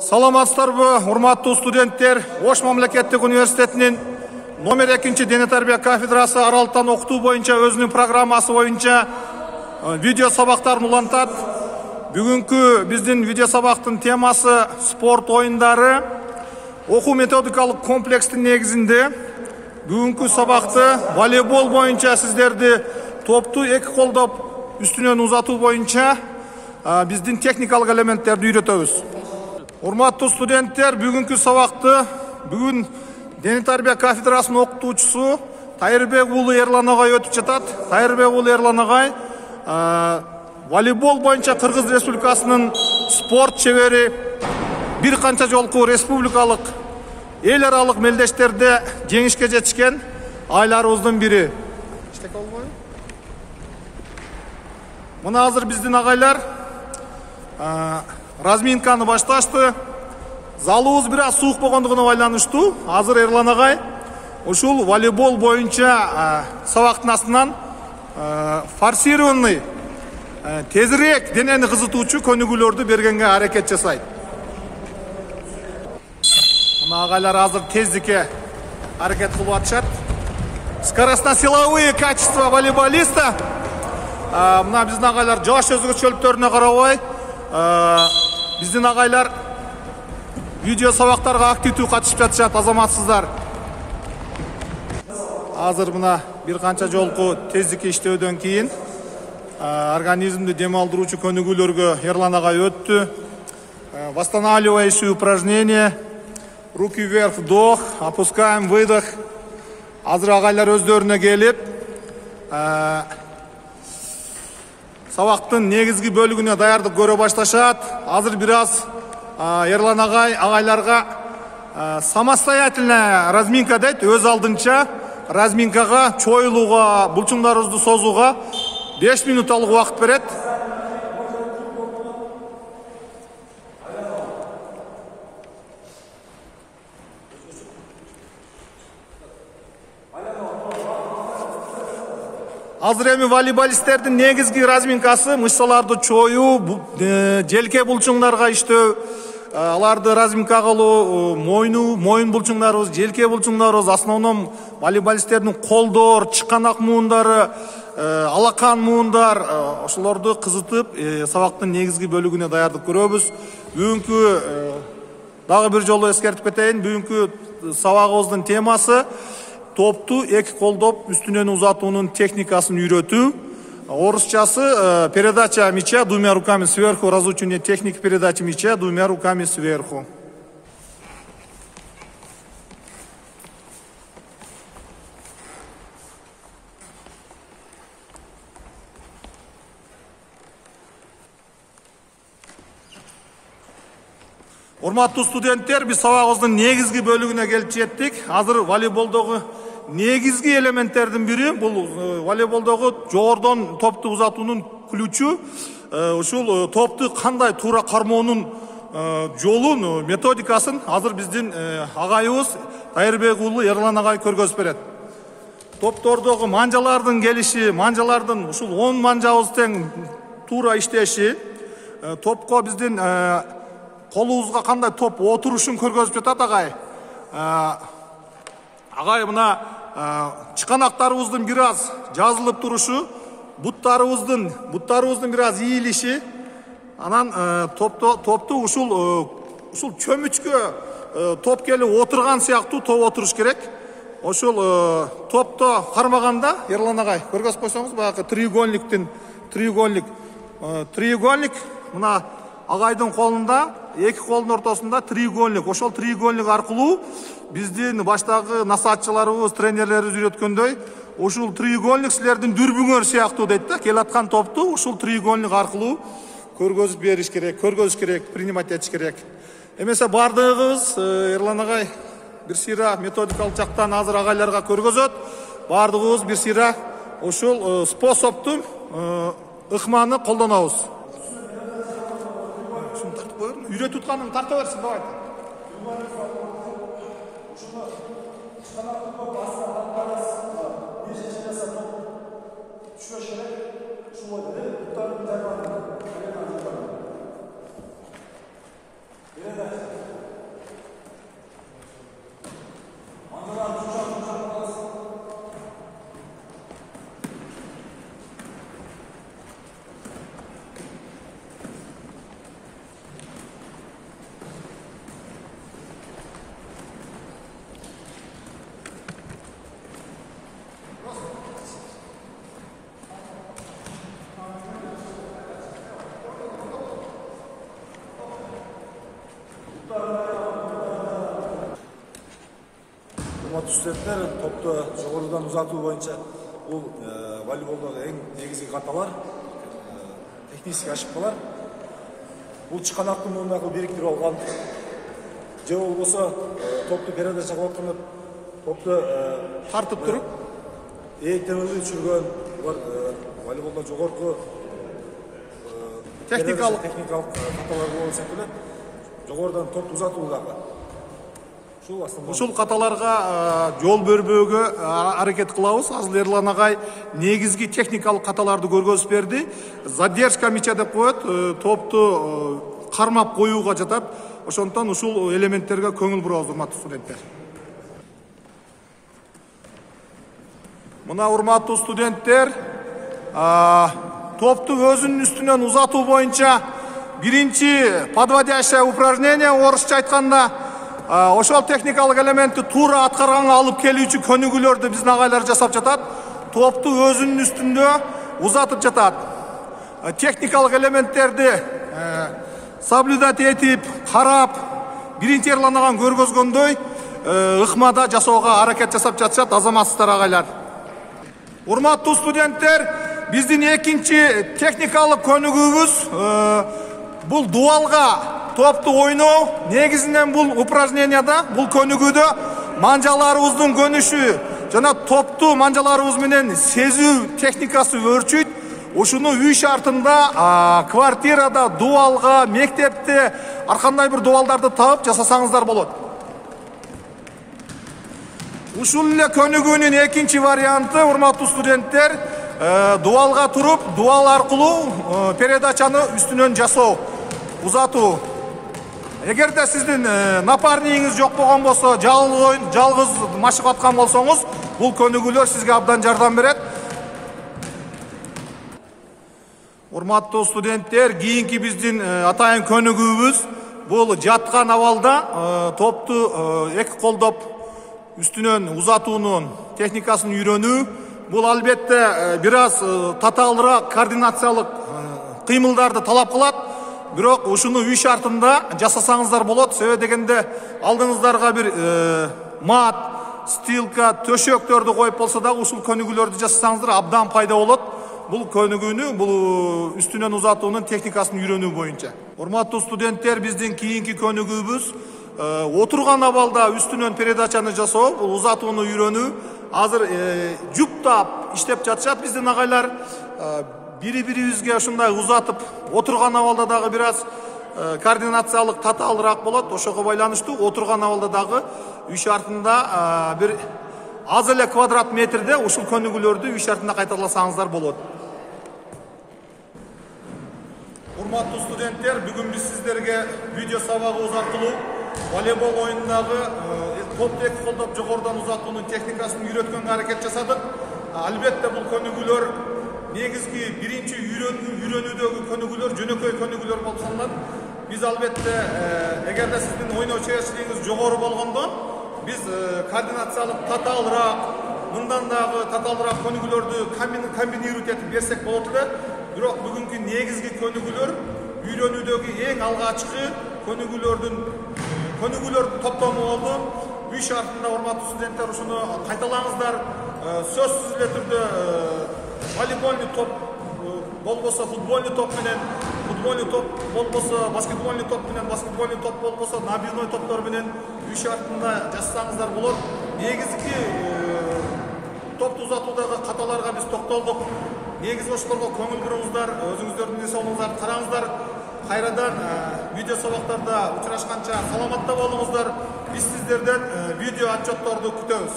Саламатсыздарбы, урматтуу студенттер. Ош мамлекеттик университетинин номер 2 дене тарбия кафедрасы аралыктан окутуу боюнча өзүнүн программасы боюнча видео сабактарын улантат. Бүгүнкү биздин видео сабактын темасы спорт оюндары. Окуу методикалык комплекстин негизинде бүгүнкү сабакты волейбол боюнча сиздерди топту эки колдоп үстүнөн узатуу боюнча биздин техникалык элементтерди үйрөтөбүз. Урматтуу студенттер, бүгүнкү сабакты бүгүн дене тарбия кафедрасынын окутуучусу Тайырбек уулу Эрлан агай өтүп жатат. Тайырбек уулу Эрлан агай волейбол боюнча Кыргыз Республикасынын спорт чебери, бир канча жолку республикалык эл аралык мелдештерде жеңишке жетишкен айларыбыздын бири. Мына азыр биздин агайлар разминканы башташты. Залыбыз бир аз суук болгондугуна байланыштуу. Азыр Эрлан агай ушул волейбол боюнча сабактын астынан форсированный тезирээк денени кызытуучу көнүгүүлөрдү бергенге аракет жасайт. Мына агайлар азыр тездикке аракет кылып атышат. Скоростно-силовые качества волейболиста. Мына биздин агайлар жаш өзгөчөлүктөрүнө карабай биздин агайлар видео сабактарга активдүү катышып жатышат, азаматсыздар. Азыр мына бир канча жолку тездикке иштөөдөн кийин организмди дем алдыруучу көнүгүүлөргө Эрлан агай өттү. Восстанавливающие упражнения. Руки вверх, вдох, опускаем, выдох. Азыр агайлар өздөрүнө келип сабактын негизги бөлүгүнө даярдык көрө башташат. Азыр бир аз Эрлан агай агайларга самостоятельная разминка дейт. Өз алдынча разминкага чоюлууга, булчуңдарыбызды созууга 5 минуталык убакыт берет. Азыр эми волейболисттердин негизги разминкасы мышцаларды чоюу, желке булчуңдарга иштөө, аларды разминка кылуу, моюн булчуңдарыбыз, желке булчуңдарыбыз, основном волейболисттердин колдор, чыканак муундары, алакан муундар, ошолорду кызытып, сабактын негизги бөлүгүнө даярдык көрөбүз. Бүгүнкү дагы бир жолу эскертип кетейин, бүгүнкү сабагыбыздын темасы топту эки колдоп үстүнөн узатуунун техникасын үйрөтүү. Орусчасы передача мяча двумя руками сверху, разучение техники передачи мяча двумя руками сверху. Урматтуу студенттер, биз сабагыбыздын негизги бөлүгүнө келип жеттик. Азыр волейболдогу негизги элементтердин бири бул волейболдогу жогордон топту узатуунун ключу. Ушул топту кандай туура кармоонун жолун, методикасын азыр биздин агайыбыз Тайырбек уулу Эрлан агай көргөзүп берет. Топтордогу манжалардын келиши, манжалардын ушул 10 манжабыз тең туура иштеши, топко биздин колубузга кандай топ отурушун көргөзүп жатат агай. Агай мына чыканактарыбыздын бир аз жазылып турушу, буттарыбыздын бир аз ийилиши, анан топту ушул чөмүчкө топ келип отурган сыяктуу топ отуруш керек. Ошол топто кармаганда Эрлан агай көргөзүп койсоңуз, баягы треугольник мына агайдын колунда, эки колдун ортосунда треугольник. Ошол треугольник аркылуу биздин баштагы насаатчыларыбыз, тренерлерибиз үйрөткөндөй, ушул треугольник силердин дүрбүңөр сыяктуу дейт да, келаткан топту ушул треугольник аркылуу көргөзүп бериш керек, көргөзүш керек, принимать этиш керек. Эмесе бардыгыбыз Эрлан агай бир сыйра методикалык жактан азыр агайларга көргөзөт. Бардыгыбыз бир сыйра ушул способтун ыкманы колдонобуз. Үйрөтүп атканың тарта берсин, давай. урматтуу студенттер, топту жогорудан узатуу боюнча бул волейболдогу эң негизги каталар, технический ошибкалар. Бул чыканактын мундагы бириктирип алган же болбосо топту передача кылып атканда топту тартып туруп ээлтемелүү чүргөн волейболдо жогорку техникалык каталар болуп эсептелет. Жогорудан топту узатуудагы ушул каталарга жол бербөөгө аракет кылабыз. Азыр Эрлан агай негизги техникалык каталарды көргөзүп берди. Задержка мяча деп коет, топту кармап коюуга жатат. Ошондон ушул элементтерге көңүл бурабыз, урматтуу студенттер. Мына урматтуу студенттер, топту өзүнүн үстүнөн узатуу боюнча биринчи подводящее упражнение, орусча айтканда, ошол техникалык элементти туура аткарганга алып келүүчү көнүгүүлөрдү биздин агайлар жасап жатат. Топту өзүнүн үстүндө узатып жатат. Техникалык элементтерди соблюдать этип, карап, биринчи Эрлан агай көргөзгөндөй ыкмада жасоого аракет жасап жатышат азаматсыздар агайлар. Урматтуу студенттер, биздин экинчи техникалык көнүгүүбүз бул дуалга топту ойноо. Негизинен бул упражненияда, бул көнүгүүдө манжаларыбыздын көнүшү жана топту манжаларыбыз менен сезүү техникасы өрчүйт. Ушуну үй шартында квартирада, дуалга, мектепте ар кандай бир дуалдарды таап жасасаңыздар болот. Ушул эле көнүгүүнүн экинчи варианты, урматтуу студенттер, дуалга туруп, дуал аркылуу передачаны үстүнөн жасоо, узатуу. Эгерде сиздин напарнигиңиз жок болгон болсо, жалгыз машык аткан болсоңуз, бул көнүгүүлөр сизге абдан жардам берет. Урматтуу студенттер, кийинки биздин атайын көнүгүүбүз бул жаткан абалда топту эки колдоп үстүнөн узатуунун техникасын үйрөнүү. Бул албетте бир аз татаалыраак координациялык кыймылдарды талап кылат. Бирок ушуну үй шартында жасасаңыздар болот. Себеби дегенде алдыңыздарга бир мат, стилка, төшөктөрдү коюп болсо дагы ушул көнүгүүлөрдү жасасаңыздар абдан пайда болот. Бул көнүгүүнү, бул үстүнөн узатуунун техникасын үйрөнүү боюнча. Урматтуу студенттер, биздин кийинки көнүгүүбүз отурган абалда үстүнөн передачаны жасоо, бул узатууну үйрөнүү. Азыр жуптап иштеп жатышат биздин агайлар. Бири-бирибизге ушундай узатып, отурган абалда дагы бир аз координациялык татаалыраак болот. Ошого байланыштуу отурган абалда дагы үй шартында бир аз эле квадрат метрде ушул көнүгүүлөрдү үй шартында кайталасаңыздар болот. Урматтуу студенттер, бүгүн биз сиздерге видео сабагыбыз аркылуу волейбол оюнундагы топту эки колдоп жогорудан узатуунун техникасын үйрөткөнгө аракет жасадык. Албетте бул көнүгүүлөр негизги биринчи үйрөнүүдөгү көнүгүүлөр жөнөкөй көнүгүүлөр болуп саналат. Биз албетте эгерде сиздин ойноо чеберчилигиңиз жогору болгондо биз координациялык татаалыраак, мындан дагы татаалыраак көнүгүүлөрдү комбинировать этип берсек болот эле. Бирок бүгүнкү негизги көнүгүүлөр үйрөнүүдөгү эң алгачкы көнүгүүлөр топтому болду. Үй шартында, урматтуу студенттер, ушуну кайталаңыздар. Сөзсүз эле түрдө волейбольный топ болбосо футбольный топ менен, футбольный топ болбосо баскетбольный топ менен, баскетбольный топ болбосо набивной топтор менен үй шартында жасасаңыздар болот. Негизги топту узатуудагы каталарга биз токтолдук. Негизи ошолорго көңүл буруңуздар, өзүңүздөрдүн денсаулыгуңузду караңыздар. Кайрадан видео сабактарда учурашканча саламатта болуңуздар. Биз сиздерден видео отчетторду күтөбүз.